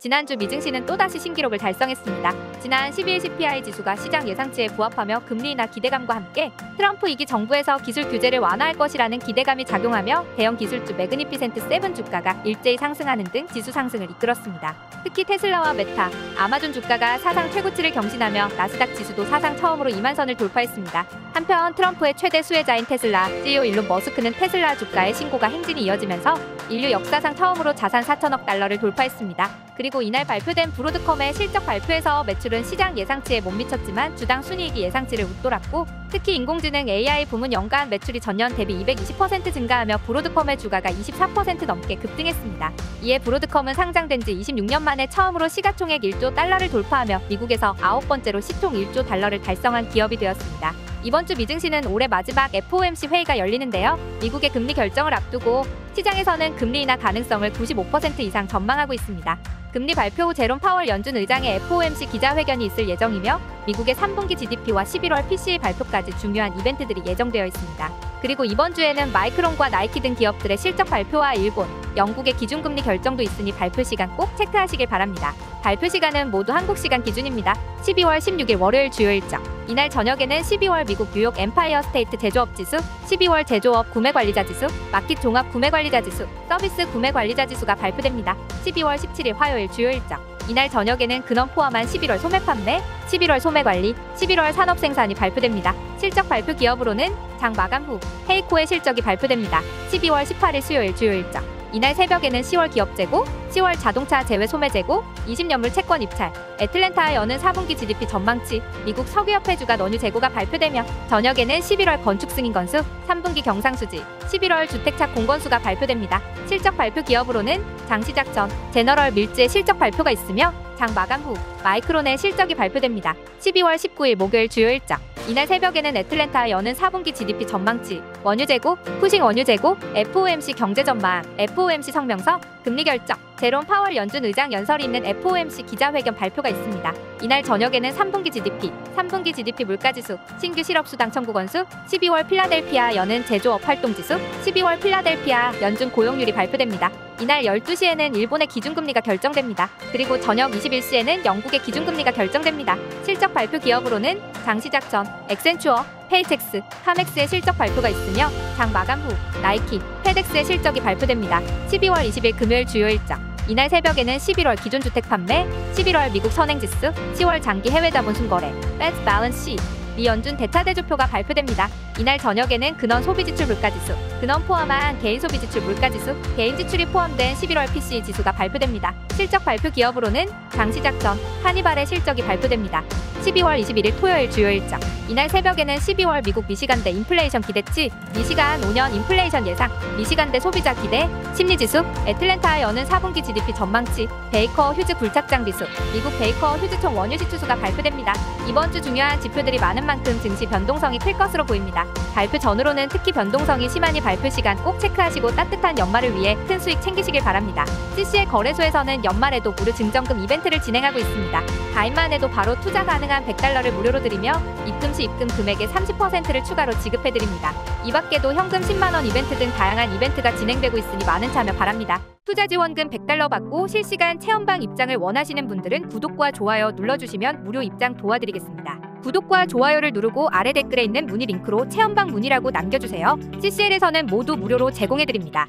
지난주 미증시는 또다시 신기록을 달성했습니다. 지난 12일 CPI 지수가 시장 예상치에 부합하며 금리 인하 기대감과 함께 트럼프 2기 정부에서 기술 규제를 완화할 것이라는 기대감이 작용하며 대형 기술주 매그니피센트 7 주가가 일제히 상승하는 등 지수 상승을 이끌었습니다. 특히 테슬라와 메타, 아마존 주가가 사상 최고치를 경신하며 나스닥 지수도 사상 처음으로 2만 선을 돌파했습니다. 한편 트럼프의 최대 수혜자인 테슬라 CEO 일론 머스크는 테슬라 주가의 신고가 행진이 이어지면서 인류 역사상 처음으로 자산 4천억 달러를 돌파했습니다. 그리고 이날 발표된 브로드컴의 실적 발표에서 매출은 시장 예상치에 못 미쳤지만 주당 순이익이 예상치를 웃돌았고, 특히 인공지능 AI 부문 연간 매출이 전년 대비 220% 증가하며 브로드컴의 주가가 24% 넘게 급등했습니다. 이에 브로드컴은 상장된 지 26년 만에 처음으로 시가총액 1조 달러를 돌파하며 미국에서 9번째로 시총 1조 달러를 달성한 기업이 되었습니다. 이번 주 미증시는 올해 마지막 FOMC 회의가 열리는데요. 미국의 금리 결정을 앞두고 시장에서는 금리 인하 가능성을 95% 이상 전망하고 있습니다. 금리 발표 후 제롬 파월 연준 의장의 FOMC 기자회견이 있을 예정이며 미국의 3분기 GDP와 11월 PCE 발표까지 중요한 이벤트들이 예정되어 있습니다. 그리고 이번 주에는 마이크론과 나이키 등 기업들의 실적 발표와 일본, 영국의 기준금리 결정도 있으니 발표 시간 꼭 체크하시길 바랍니다. 발표 시간은 모두 한국 시간 기준입니다. 12월 16일 월요일 주요 일정. 이날 저녁에는 12월 미국 뉴욕 엠파이어 스테이트 제조업 지수, 12월 제조업 구매관리자 지수, 마켓 종합 구매관리자 지수, 서비스 구매관리자 지수가 발표됩니다. 12월 17일 화요일 주요 일정. 이날 저녁에는 근원 포함한 11월 소매 판매, 11월 소매 관리, 11월 산업 생산이 발표됩니다. 실적 발표 기업으로는 장 마감 후 헤이코의 실적이 발표됩니다. 12월 18일 수요일 주요 일정. 이날 새벽에는 10월 기업 재고, 10월 자동차 제외 소매 재고, 20년물 채권 입찰, 애틀랜타의 여는 4분기 GDP 전망치, 미국 석유협회주가 원유 재고가 발표되며 저녁에는 11월 건축 승인 건수, 3분기 경상수지, 11월 주택차 공건수가 발표됩니다. 실적 발표 기업으로는 장 시작 전 제너럴 밀즈의 실적 발표가 있으며 장 마감 후 마이크론의 실적이 발표됩니다. 12월 19일 목요일 주요 일정. 이날 새벽에는 애틀랜타의 여는 4분기 GDP 전망치, 원유 재고, 푸싱 원유 재고, FOMC 경제 전망, FOMC 성명서, 금리 결정, 제롬 파월 연준 의장 연설이 있는 FOMC 기자회견 발표가 있습니다. 이날 저녁에는 3분기 GDP, 3분기 GDP 물가지수, 신규 실업수당 청구 건수, 12월 필라델피아 여는 제조업 활동지수, 12월 필라델피아 연준 고용률이 발표됩니다. 이날 12시에는 일본의 기준금리가 결정됩니다. 그리고 저녁 21시에는 영국의 기준금리가 결정됩니다. 실적 발표 기업으로는 장 시작 전 액센추어, 페이텍스, 카맥스의 실적 발표가 있으며 장 마감 후 나이키, 페덱스의 실적이 발표됩니다. 12월 20일 금요일 주요 일정. 이날 새벽에는 11월 기존주택 판매, 11월 미국 선행지수, 10월 장기 해외 자본 순거래, 배스 밸런스 시트, 미 연준 대차대조표가 발표됩니다. 이날 저녁에는 근원 소비지출 물가지수, 근원 포함한 개인 소비지출 물가지수, 개인 지출이 포함된 11월 PCE 지수가 발표됩니다. 실적 발표 기업으로는 장 시작 전 하니발의 실적이 발표됩니다. 12월 21일 토요일 주요 일정. 이날 새벽에는 12월 미국 미시간대 인플레이션 기대치, 미시간 5년 인플레이션 예상, 미시간대 소비자 기대, 심리지수, 애틀랜타의 여는 4분기 GDP 전망치, 베이커 휴즈 굴착장 비수, 미국 베이커 휴즈총 원유 지수가 발표됩니다. 이번 주 중요한 지표들이 많은 만큼 증시 변동성이 클 것으로 보입니다. 발표 전후로는 특히 변동성이 심하니 발표 시간 꼭 체크하시고 따뜻한 연말을 위해 큰 수익 챙기시길 바랍니다. CC의 거래소에서는 연말에도 무료 증정금 이벤트를 진행하고 있습니다. 가입만 해도 바로 투자 가능한 100달러를 무료로 드리며 입금 시 입금 금액의 30%를 추가로 지급해드립니다. 이 밖에도 현금 10만원 이벤트 등 다양한 이벤트가 진행되고 있으니 많은 참여 바랍니다. 투자 지원금 100달러 받고 실시간 체험방 입장을 원하시는 분들은 구독과 좋아요 눌러주시면 무료 입장 도와드리겠습니다. 구독과 좋아요를 누르고 아래 댓글에 있는 문의 링크로 체험방 문의라고 남겨주세요. CCL에서는 모두 무료로 제공해드립니다.